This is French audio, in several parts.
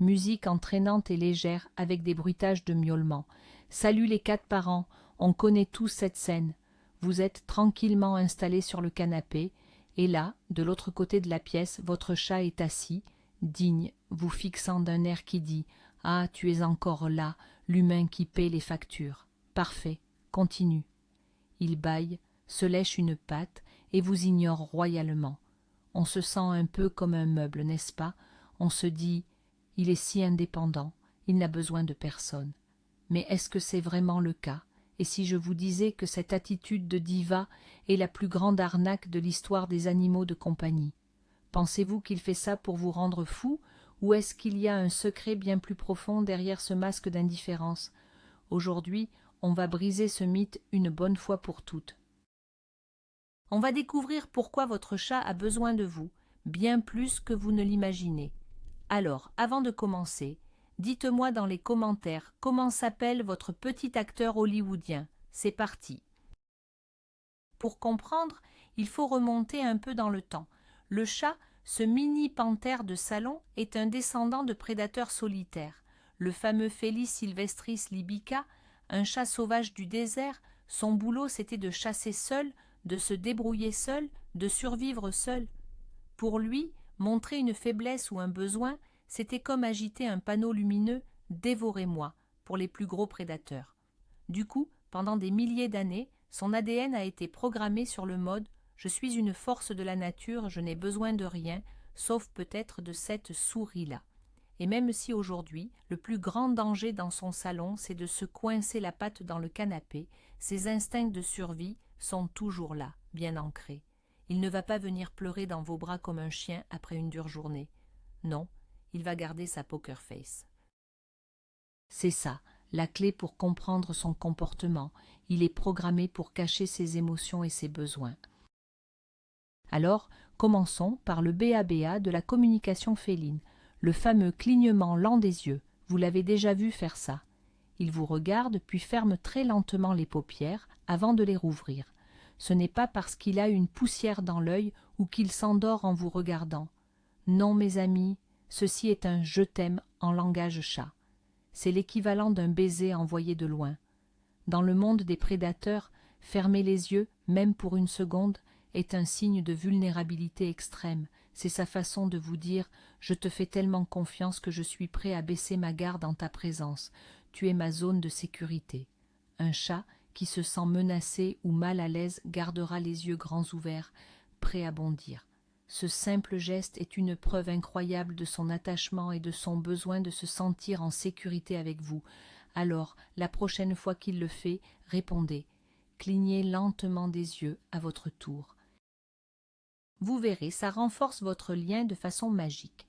musique entraînante et légère avec des bruitages de miaulements. Salut les 4 parents, on connaît tous cette scène. Vous êtes tranquillement installés sur le canapé, et là, de l'autre côté de la pièce, votre chat est assis, digne, vous fixant d'un air qui dit « Ah, tu es encore là, l'humain qui paie les factures. Parfait, continue. » Il bâille, se lèche une patte et vous ignore royalement. On se sent un peu comme un meuble, n'est-ce pas? On se dit « Il est si indépendant, il n'a besoin de personne. » Mais est-ce que c'est vraiment le cas? Et si je vous disais que cette attitude de diva est la plus grande arnaque de l'histoire des animaux de compagnie? Pensez-vous qu'il fait ça pour vous rendre fou, ou est-ce qu'il y a un secret bien plus profond derrière ce masque d'indifférence? Aujourd'hui, on va briser ce mythe une bonne fois pour toutes. On va découvrir pourquoi votre chat a besoin de vous, bien plus que vous ne l'imaginez. Alors, avant de commencer, dites-moi dans les commentaires comment s'appelle votre petit acteur hollywoodien. C'est parti. Pour comprendre, il faut remonter un peu dans le temps. Le chat, ce mini panthère de salon, est un descendant de prédateurs solitaires. Le fameux Felis sylvestris libica, un chat sauvage du désert, son boulot c'était de chasser seul, de se débrouiller seul, de survivre seul. Pour lui, montrer une faiblesse ou un besoin, c'était comme agiter un panneau lumineux « Dévorez-moi » pour les plus gros prédateurs. Du coup, pendant des milliers d'années, son ADN a été programmé sur le mode « Je suis une force de la nature, je n'ai besoin de rien, sauf peut-être de cette souris-là ». Et même si aujourd'hui, le plus grand danger dans son salon, c'est de se coincer la patte dans le canapé, ses instincts de survie sont toujours là, bien ancrés. Il ne va pas venir pleurer dans vos bras comme un chien après une dure journée. Non, il va garder sa poker face. C'est ça, la clé pour comprendre son comportement. Il est programmé pour cacher ses émotions et ses besoins. Alors, commençons par le BABA de la communication féline, le fameux clignement lent des yeux. Vous l'avez déjà vu faire ça. Il vous regarde puis ferme très lentement les paupières avant de les rouvrir. Ce n'est pas parce qu'il a une poussière dans l'œil ou qu'il s'endort en vous regardant. Non, mes amis, ceci est un « je t'aime » en langage chat. C'est l'équivalent d'un baiser envoyé de loin. Dans le monde des prédateurs, fermer les yeux, même pour une seconde, est un signe de vulnérabilité extrême. C'est sa façon de vous dire « Je te fais tellement confiance que je suis prêt à baisser ma garde en ta présence. Tu es ma zone de sécurité. » Un chat qui se sent menacé ou mal à l'aise gardera les yeux grands ouverts, prêt à bondir. Ce simple geste est une preuve incroyable de son attachement et de son besoin de se sentir en sécurité avec vous. Alors, la prochaine fois qu'il le fait, répondez. Clignez lentement des yeux à votre tour. Vous verrez, ça renforce votre lien de façon magique.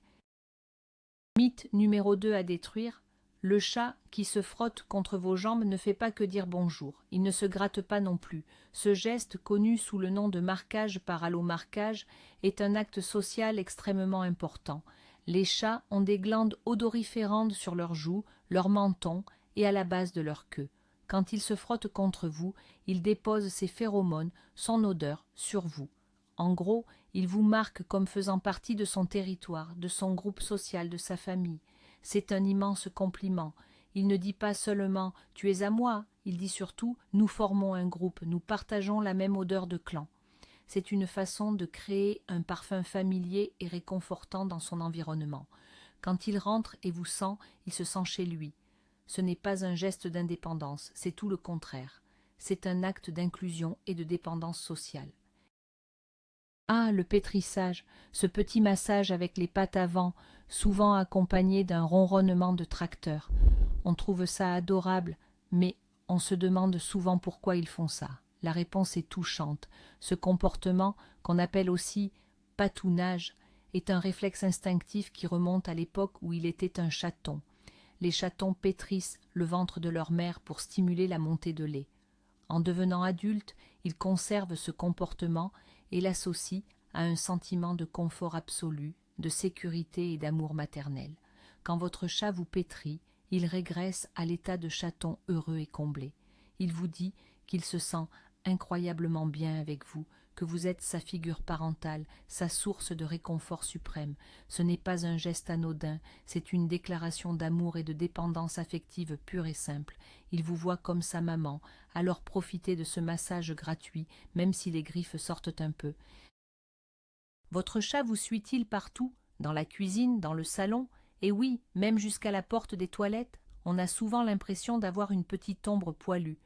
Mythe numéro 2 à détruire. Le chat qui se frotte contre vos jambes ne fait pas que dire bonjour. Il ne se gratte pas non plus. Ce geste, connu sous le nom de marquage par allomarquage, est un acte social extrêmement important. Les chats ont des glandes odoriférantes sur leurs joues, leur menton et à la base de leur queue. Quand il se frotte contre vous, il dépose ses phéromones, son odeur, sur vous. En gros, il vous marque comme faisant partie de son territoire, de son groupe social, de sa famille. C'est un immense compliment. Il ne dit pas seulement « tu es à moi », il dit surtout « nous formons un groupe, nous partageons la même odeur de clan ». C'est une façon de créer un parfum familier et réconfortant dans son environnement. Quand il rentre et vous sent, il se sent chez lui. Ce n'est pas un geste d'indépendance, c'est tout le contraire. C'est un acte d'inclusion et de dépendance sociale. Ah, le pétrissage, ce petit massage avec les pattes avant, souvent accompagné d'un ronronnement de tracteur. On trouve ça adorable, mais on se demande souvent pourquoi ils font ça. La réponse est touchante. Ce comportement, qu'on appelle aussi patounage, est un réflexe instinctif qui remonte à l'époque où il était un chaton. Les chatons pétrissent le ventre de leur mère pour stimuler la montée de lait. En devenant adultes, ils conservent ce comportement et l'associent à un sentiment de confort absolu, de sécurité et d'amour maternel. Quand votre chat vous pétrit, il régresse à l'état de chaton heureux et comblé. Il vous dit qu'il se sent incroyablement bien avec vous, que vous êtes sa figure parentale, sa source de réconfort suprême. Ce n'est pas un geste anodin, c'est une déclaration d'amour et de dépendance affective pure et simple. Il vous voit comme sa maman, alors profitez de ce massage gratuit, même si les griffes sortent un peu. Votre chat vous suit-il partout, dans la cuisine, dans le salon, et oui, même jusqu'à la porte des toilettes? On a souvent l'impression d'avoir une petite ombre poilue.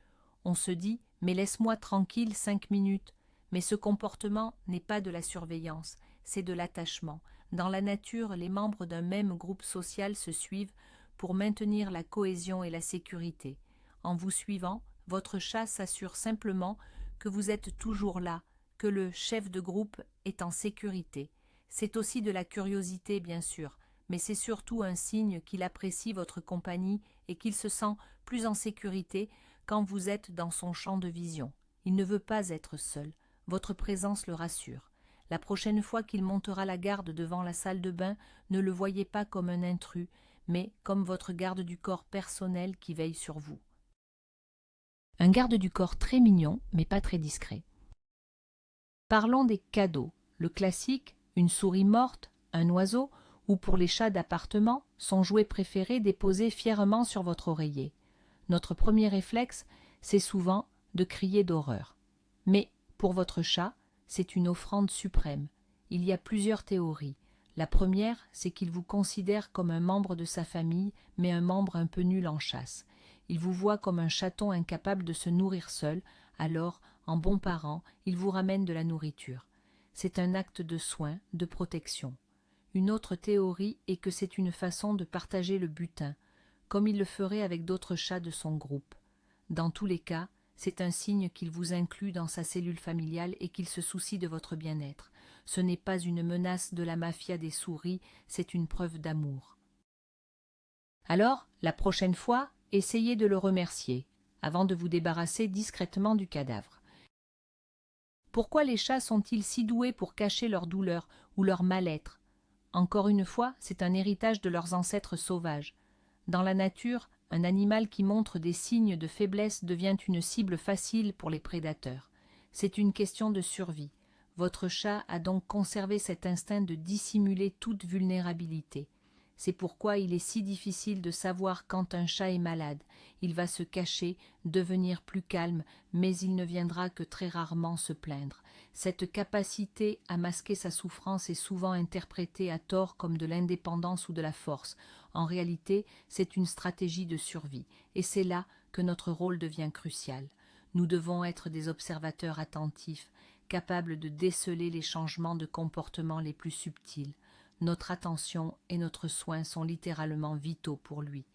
On se dit « mais laisse-moi tranquille 5 minutes ». Mais ce comportement n'est pas de la surveillance, c'est de l'attachement. Dans la nature, les membres d'un même groupe social se suivent pour maintenir la cohésion et la sécurité. En vous suivant, votre chat s'assure simplement que vous êtes toujours là, que le chef de groupe est en sécurité. C'est aussi de la curiosité, bien sûr, mais c'est surtout un signe qu'il apprécie votre compagnie et qu'il se sent plus en sécurité quand vous êtes dans son champ de vision. Il ne veut pas être seul. Votre présence le rassure. La prochaine fois qu'il montera la garde devant la salle de bain, ne le voyez pas comme un intrus, mais comme votre garde du corps personnel qui veille sur vous. Un garde du corps très mignon, mais pas très discret. Parlons des cadeaux. Le classique, une souris morte, un oiseau, ou pour les chats d'appartement, son jouet préféré déposé fièrement sur votre oreiller. Notre premier réflexe, c'est souvent de crier d'horreur. Mais pour votre chat, c'est une offrande suprême. Il y a plusieurs théories. La première, c'est qu'il vous considère comme un membre de sa famille, mais un membre un peu nul en chasse. Il vous voit comme un chaton incapable de se nourrir seul, alors, en bon parent, il vous ramène de la nourriture. C'est un acte de soin, de protection. Une autre théorie est que c'est une façon de partager le butin, comme il le ferait avec d'autres chats de son groupe. Dans tous les cas, c'est un signe qu'il vous inclut dans sa cellule familiale et qu'il se soucie de votre bien-être. Ce n'est pas une menace de la mafia des souris, c'est une preuve d'amour. Alors, la prochaine fois, essayez de le remercier, avant de vous débarrasser discrètement du cadavre. Pourquoi les chats sont-ils si doués pour cacher leur douleur ou leur mal-être? Encore une fois, c'est un héritage de leurs ancêtres sauvages. Dans la nature, un animal qui montre des signes de faiblesse devient une cible facile pour les prédateurs. C'est une question de survie. Votre chat a donc conservé cet instinct de dissimuler toute vulnérabilité. C'est pourquoi il est si difficile de savoir quand un chat est malade. Il va se cacher, devenir plus calme, mais il ne viendra que très rarement se plaindre. Cette capacité à masquer sa souffrance est souvent interprétée à tort comme de l'indépendance ou de la force. En réalité, c'est une stratégie de survie, et c'est là que notre rôle devient crucial. Nous devons être des observateurs attentifs, capables de déceler les changements de comportement les plus subtils. Notre attention et notre soin sont littéralement vitaux pour lui.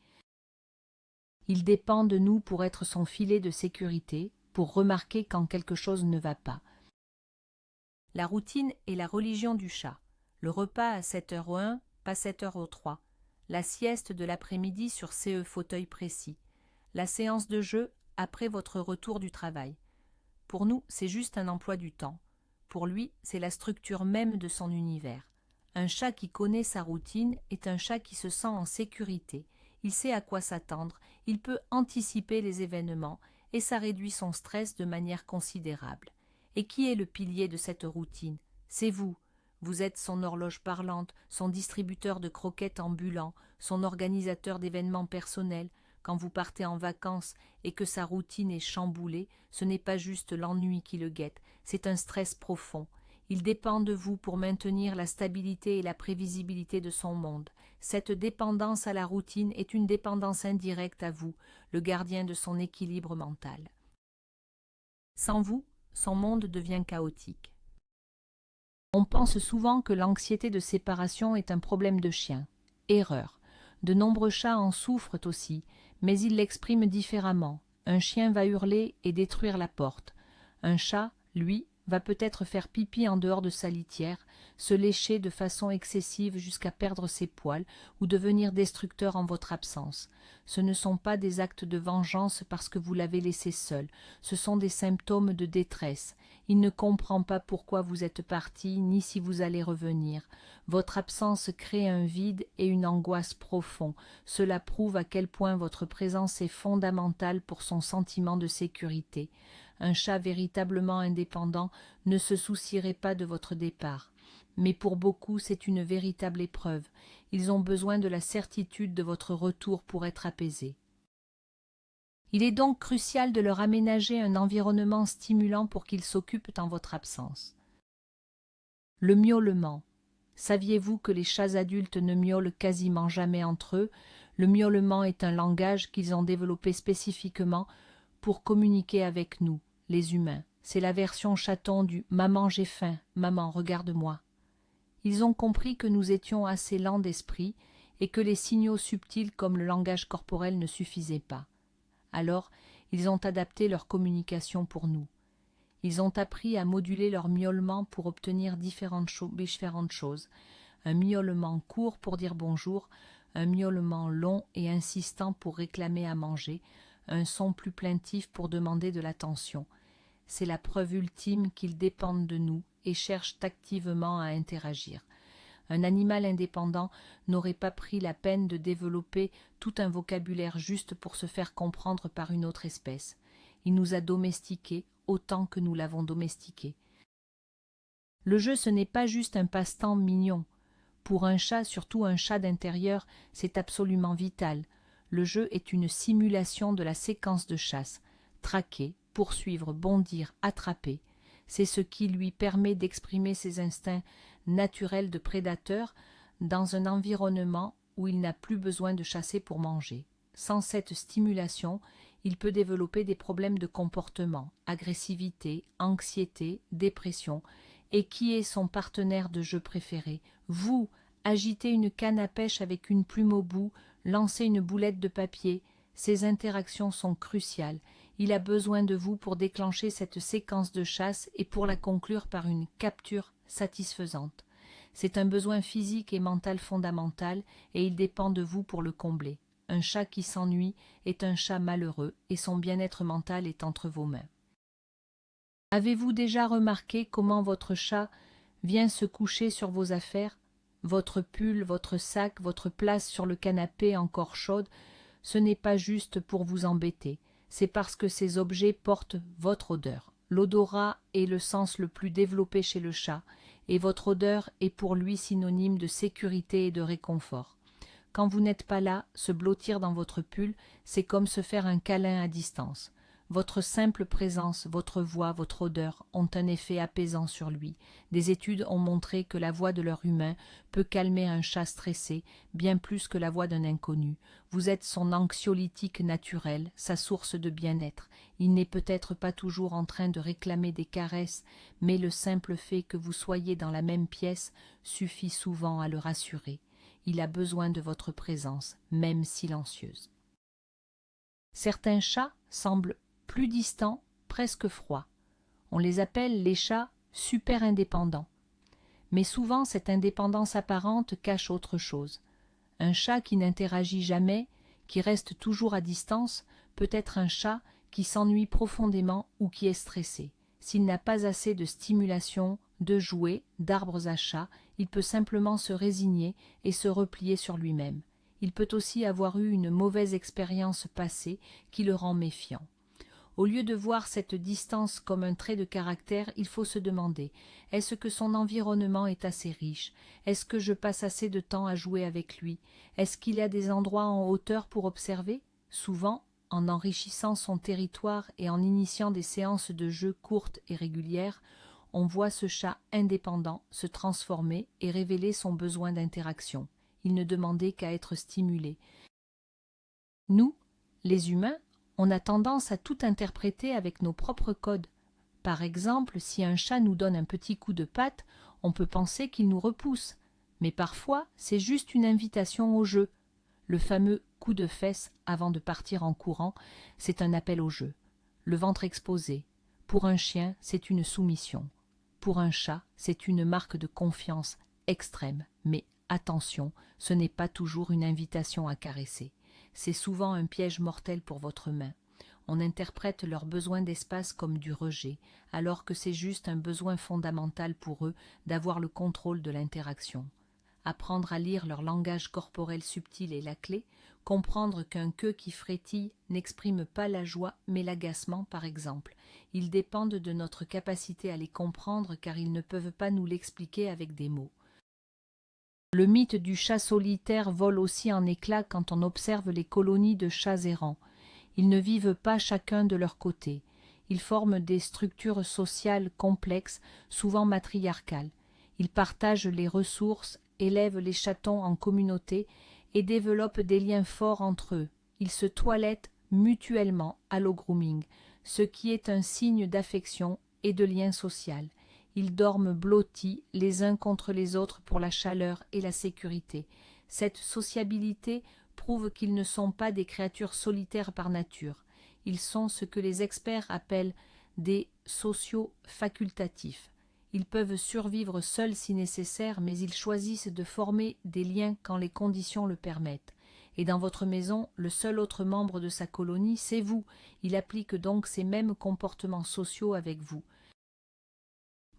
Il dépend de nous pour être son filet de sécurité, pour remarquer quand quelque chose ne va pas. La routine est la religion du chat. Le repas à 7h01, pas 7h03. La sieste de l'après-midi sur ce fauteuil précis. La séance de jeu après votre retour du travail. Pour nous, c'est juste un emploi du temps. Pour lui, c'est la structure même de son univers. Un chat qui connaît sa routine est un chat qui se sent en sécurité. Il sait à quoi s'attendre, il peut anticiper les événements et ça réduit son stress de manière considérable. Et qui est le pilier de cette routine? C'est vous. Vous êtes son horloge parlante, son distributeur de croquettes ambulant, son organisateur d'événements personnels. Quand vous partez en vacances et que sa routine est chamboulée, ce n'est pas juste l'ennui qui le guette, c'est un stress profond. Il dépend de vous pour maintenir la stabilité et la prévisibilité de son monde. Cette dépendance à la routine est une dépendance indirecte à vous, le gardien de son équilibre mental. Sans vous, son monde devient chaotique. On pense souvent que l'anxiété de séparation est un problème de chien. Erreur. De nombreux chats en souffrent aussi, mais ils l'expriment différemment. Un chien va hurler et détruire la porte. Un chat, lui, va peut-être faire pipi en dehors de sa litière, se lécher de façon excessive jusqu'à perdre ses poils ou devenir destructeur en votre absence. Ce ne sont pas des actes de vengeance parce que vous l'avez laissé seul, ce sont des symptômes de détresse. Il ne comprend pas pourquoi vous êtes parti, ni si vous allez revenir. Votre absence crée un vide et une angoisse profonds. Cela prouve à quel point votre présence est fondamentale pour son sentiment de sécurité. Un chat véritablement indépendant ne se soucierait pas de votre départ. Mais pour beaucoup, c'est une véritable épreuve. Ils ont besoin de la certitude de votre retour pour être apaisés. Il est donc crucial de leur aménager un environnement stimulant pour qu'ils s'occupent en votre absence. Le miaulement. Saviez-vous que les chats adultes ne miaulent quasiment jamais entre eux? Le miaulement est un langage qu'ils ont développé spécifiquement pour communiquer avec nous, les humains. C'est la version chaton du « Maman, j'ai faim, maman, regarde-moi ». Ils ont compris que nous étions assez lents d'esprit et que les signaux subtils comme le langage corporel ne suffisaient pas. Alors, ils ont adapté leur communication pour nous. Ils ont appris à moduler leur miaulement pour obtenir différentes choses. Un miaulement court pour dire bonjour, un miaulement long et insistant pour réclamer à manger, un son plus plaintif pour demander de l'attention. C'est la preuve ultime qu'ils dépendent de nous et cherchent activement à interagir. Un animal indépendant n'aurait pas pris la peine de développer tout un vocabulaire juste pour se faire comprendre par une autre espèce. Il nous a domestiqués autant que nous l'avons domestiqué. Le jeu, ce n'est pas juste un passe-temps mignon. Pour un chat, surtout un chat d'intérieur, c'est absolument vital. Le jeu est une simulation de la séquence de chasse. Traquer, poursuivre, bondir, attraper. C'est ce qui lui permet d'exprimer ses instincts naturels de prédateur dans un environnement où il n'a plus besoin de chasser pour manger. Sans cette stimulation, il peut développer des problèmes de comportement, agressivité, anxiété, dépression. Et qui est son partenaire de jeu préféré? Vous, agitez une canne à pêche avec une plume au bout, lancez une boulette de papier. Ces interactions sont cruciales. Il a besoin de vous pour déclencher cette séquence de chasse et pour la conclure par une capture satisfaisante. C'est un besoin physique et mental fondamental et il dépend de vous pour le combler. Un chat qui s'ennuie est un chat malheureux et son bien-être mental est entre vos mains. Avez-vous déjà remarqué comment votre chat vient se coucher sur vos affaires? Votre pull, votre sac, votre place sur le canapé encore chaude, ce n'est pas juste pour vous embêter, c'est parce que ces objets portent votre odeur. L'odorat est le sens le plus développé chez le chat, et votre odeur est pour lui synonyme de sécurité et de réconfort. Quand vous n'êtes pas là, se blottir dans votre pull, c'est comme se faire un câlin à distance. Votre simple présence, votre voix, votre odeur ont un effet apaisant sur lui. Des études ont montré que la voix de leur humain peut calmer un chat stressé, bien plus que la voix d'un inconnu. Vous êtes son anxiolytique naturel, sa source de bien-être. Il n'est peut-être pas toujours en train de réclamer des caresses, mais le simple fait que vous soyez dans la même pièce suffit souvent à le rassurer. Il a besoin de votre présence, même silencieuse. Certains chats semblent plus distants, presque froids. On les appelle les chats super indépendants. Mais souvent, cette indépendance apparente cache autre chose. Un chat qui n'interagit jamais, qui reste toujours à distance, peut être un chat qui s'ennuie profondément ou qui est stressé. S'il n'a pas assez de stimulation, de jouets, d'arbres à chat, il peut simplement se résigner et se replier sur lui-même. Il peut aussi avoir eu une mauvaise expérience passée qui le rend méfiant. Au lieu de voir cette distance comme un trait de caractère, il faut se demander: est-ce que son environnement est assez riche? Est-ce que je passe assez de temps à jouer avec lui? Est-ce qu'il y a des endroits en hauteur pour observer? Souvent, en enrichissant son territoire et en initiant des séances de jeu courtes et régulières, on voit ce chat indépendant se transformer et révéler son besoin d'interaction. Il ne demandait qu'à être stimulé. Nous, les humains, on a tendance à tout interpréter avec nos propres codes. Par exemple, si un chat nous donne un petit coup de patte, on peut penser qu'il nous repousse. Mais parfois, c'est juste une invitation au jeu. Le fameux coup de fesse avant de partir en courant, c'est un appel au jeu. Le ventre exposé. Pour un chien, c'est une soumission. Pour un chat, c'est une marque de confiance extrême. Mais attention, ce n'est pas toujours une invitation à caresser. C'est souvent un piège mortel pour votre main. On interprète leur besoin d'espace comme du rejet, alors que c'est juste un besoin fondamental pour eux d'avoir le contrôle de l'interaction. apprendre à lire leur langage corporel subtil est la clé, comprendre qu'un queue qui frétille n'exprime pas la joie mais l'agacement par exemple. Ils dépendent de notre capacité à les comprendre car ils ne peuvent pas nous l'expliquer avec des mots. Le mythe du chat solitaire vole aussi en éclats quand on observe les colonies de chats errants. Ils ne vivent pas chacun de leur côté. Ils forment des structures sociales complexes, souvent matriarcales. Ils partagent les ressources, élèvent les chatons en communauté et développent des liens forts entre eux. Ils se toilettent mutuellement à l'eau grooming, ce qui est un signe d'affection et de lien social. Ils dorment blottis les uns contre les autres pour la chaleur et la sécurité. Cette sociabilité prouve qu'ils ne sont pas des créatures solitaires par nature. Ils sont ce que les experts appellent des sociaux facultatifs. Ils peuvent survivre seuls si nécessaire, mais ils choisissent de former des liens quand les conditions le permettent. Et dans votre maison, le seul autre membre de sa colonie, c'est vous. Il applique donc ces mêmes comportements sociaux avec vous.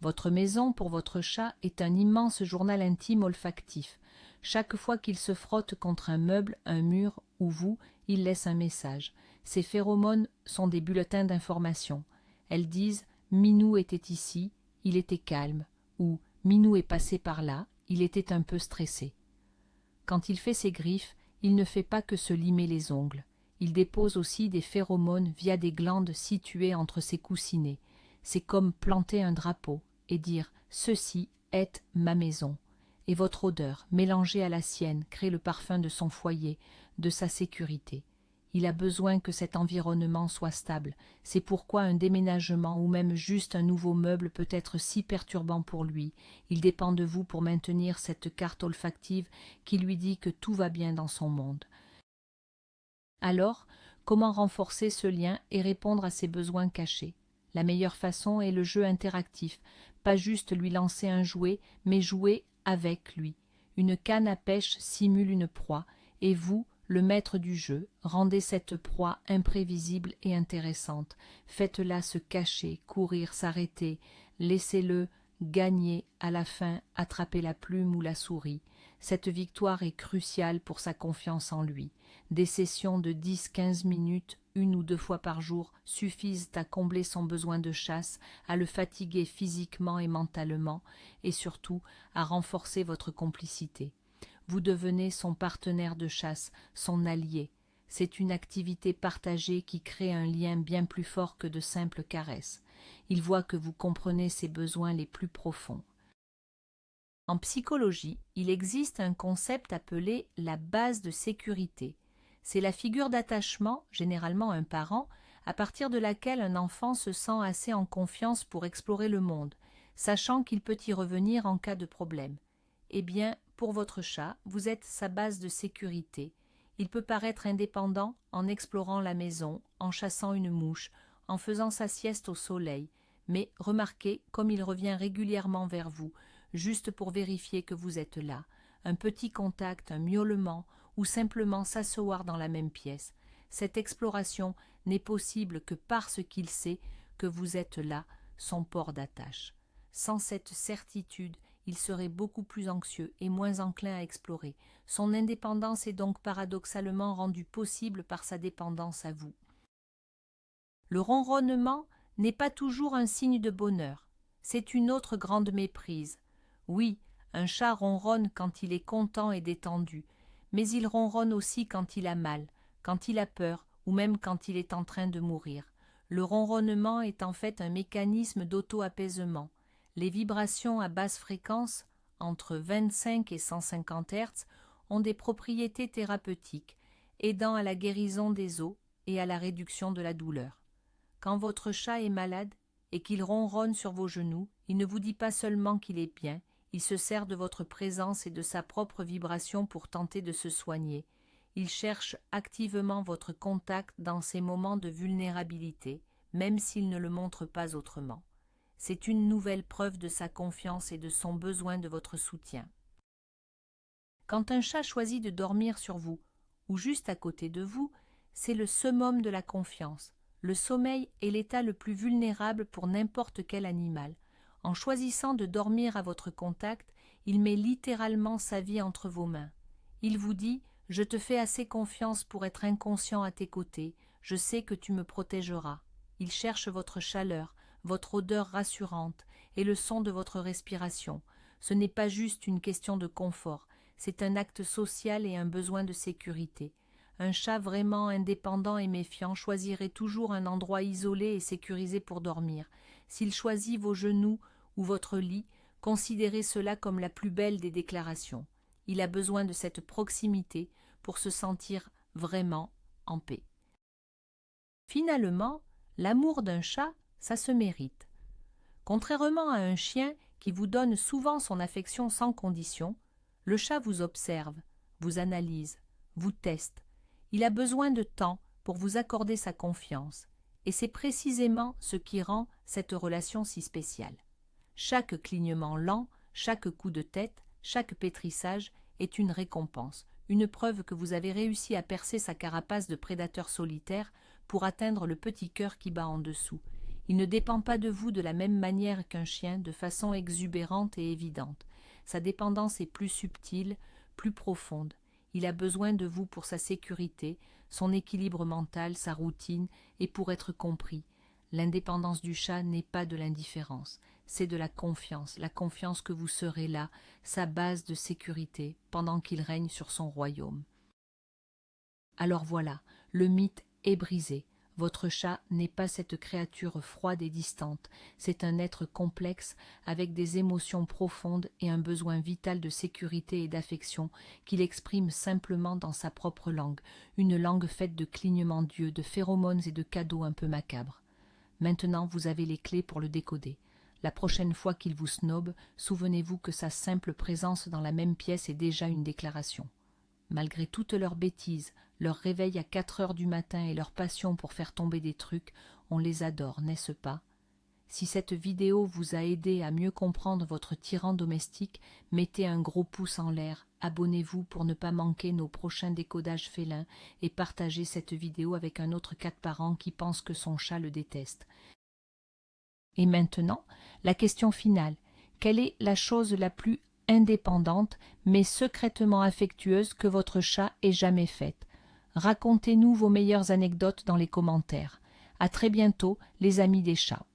Votre maison, pour votre chat, est un immense journal intime olfactif. Chaque fois qu'il se frotte contre un meuble, un mur ou vous, il laisse un message. Ces phéromones sont des bulletins d'information. Elles disent « Minou était ici, il était calme » ou « Minou est passé par là, il était un peu stressé ». Quand il fait ses griffes, il ne fait pas que se limer les ongles. Il dépose aussi des phéromones via des glandes situées entre ses coussinets. C'est comme planter un drapeau et dire « Ceci est ma maison ». Et votre odeur, mélangée à la sienne, crée le parfum de son foyer, de sa sécurité. Il a besoin que cet environnement soit stable. C'est pourquoi un déménagement ou même juste un nouveau meuble peut être si perturbant pour lui. Il dépend de vous pour maintenir cette carte olfactive qui lui dit que tout va bien dans son monde. Alors, comment renforcer ce lien et répondre à ses besoins cachés? La meilleure façon est le jeu interactif. Pas juste lui lancer un jouet, mais jouer avec lui. Une canne à pêche simule une proie, et vous, le maître du jeu, rendez cette proie imprévisible et intéressante. Faites-la se cacher, courir, s'arrêter. Laissez-le gagner, à la fin, attraper la plume ou la souris. Cette victoire est cruciale pour sa confiance en lui. Des sessions de 10-15 minutes, 1 ou 2 fois par jour, suffisent à combler son besoin de chasse, à le fatiguer physiquement et mentalement, et surtout à renforcer votre complicité. Vous devenez son partenaire de chasse, son allié. C'est une activité partagée qui crée un lien bien plus fort que de simples caresses. Il voit que vous comprenez ses besoins les plus profonds. En psychologie, il existe un concept appelé la base de sécurité. C'est la figure d'attachement, généralement un parent, à partir de laquelle un enfant se sent assez en confiance pour explorer le monde, sachant qu'il peut y revenir en cas de problème. Eh bien, pour votre chat, vous êtes sa base de sécurité. Il peut paraître indépendant en explorant la maison, en chassant une mouche, en faisant sa sieste au soleil, mais remarquez comme il revient régulièrement vers vous, juste pour vérifier que vous êtes là. Un petit contact, un miaulement, ou simplement s'asseoir dans la même pièce. Cette exploration n'est possible que parce qu'il sait que vous êtes là, son port d'attache. Sans cette certitude, il serait beaucoup plus anxieux et moins enclin à explorer. Son indépendance est donc paradoxalement rendue possible par sa dépendance à vous. Le ronronnement n'est pas toujours un signe de bonheur. C'est une autre grande méprise. Oui, un chat ronronne quand il est content et détendu, mais il ronronne aussi quand il a mal, quand il a peur ou même quand il est en train de mourir. Le ronronnement est en fait un mécanisme d'auto-apaisement. Les vibrations à basse fréquence, entre 25 et 150 Hz, ont des propriétés thérapeutiques, aidant à la guérison des os et à la réduction de la douleur. Quand votre chat est malade et qu'il ronronne sur vos genoux, il ne vous dit pas seulement qu'il est bien, il se sert de votre présence et de sa propre vibration pour tenter de se soigner. Il cherche activement votre contact dans ces moments de vulnérabilité, même s'il ne le montre pas autrement. C'est une nouvelle preuve de sa confiance et de son besoin de votre soutien. Quand un chat choisit de dormir sur vous, ou juste à côté de vous, c'est le summum de la confiance. Le sommeil est l'état le plus vulnérable pour n'importe quel animal. En choisissant de dormir à votre contact, il met littéralement sa vie entre vos mains. Il vous dit « Je te fais assez confiance pour être inconscient à tes côtés, je sais que tu me protégeras ». Il cherche votre chaleur, votre odeur rassurante et le son de votre respiration. Ce n'est pas juste une question de confort, c'est un acte social et un besoin de sécurité. Un chat vraiment indépendant et méfiant choisirait toujours un endroit isolé et sécurisé pour dormir. S'il choisit vos genoux ou votre lit, considérez cela comme la plus belle des déclarations. Il a besoin de cette proximité pour se sentir vraiment en paix. Finalement, l'amour d'un chat, ça se mérite. Contrairement à un chien qui vous donne souvent son affection sans condition, le chat vous observe, vous analyse, vous teste. Il a besoin de temps pour vous accorder sa confiance, et c'est précisément ce qui rend cette relation si spéciale. Chaque clignement lent, chaque coup de tête, chaque pétrissage est une récompense, une preuve que vous avez réussi à percer sa carapace de prédateur solitaire pour atteindre le petit cœur qui bat en dessous. Il ne dépend pas de vous de la même manière qu'un chien, de façon exubérante et évidente. Sa dépendance est plus subtile, plus profonde. Il a besoin de vous pour sa sécurité, son équilibre mental, sa routine et pour être compris. L'indépendance du chat n'est pas de l'indifférence, c'est de la confiance que vous serez là, sa base de sécurité, pendant qu'il règne sur son royaume. Alors voilà, le mythe est brisé. Votre chat n'est pas cette créature froide et distante, c'est un être complexe avec des émotions profondes et un besoin vital de sécurité et d'affection qu'il exprime simplement dans sa propre langue, une langue faite de clignements d'yeux, de phéromones et de cadeaux un peu macabres. Maintenant vous avez les clés pour le décoder. La prochaine fois qu'il vous snobe, souvenez-vous que sa simple présence dans la même pièce est déjà une déclaration. Malgré toutes leurs bêtises, leur réveil à 4 heures du matin et leur passion pour faire tomber des trucs, on les adore, n'est-ce pas? Si cette vidéo vous a aidé à mieux comprendre votre tyran domestique, mettez un gros pouce en l'air, abonnez-vous pour ne pas manquer nos prochains décodages félins et partagez cette vidéo avec un autre cat parent qui pense que son chat le déteste. Et maintenant, la question finale. Quelle est la chose la plus indépendante mais secrètement affectueuse que votre chat ait jamais faite? Racontez-nous vos meilleures anecdotes dans les commentaires. À très bientôt, les amis des chats.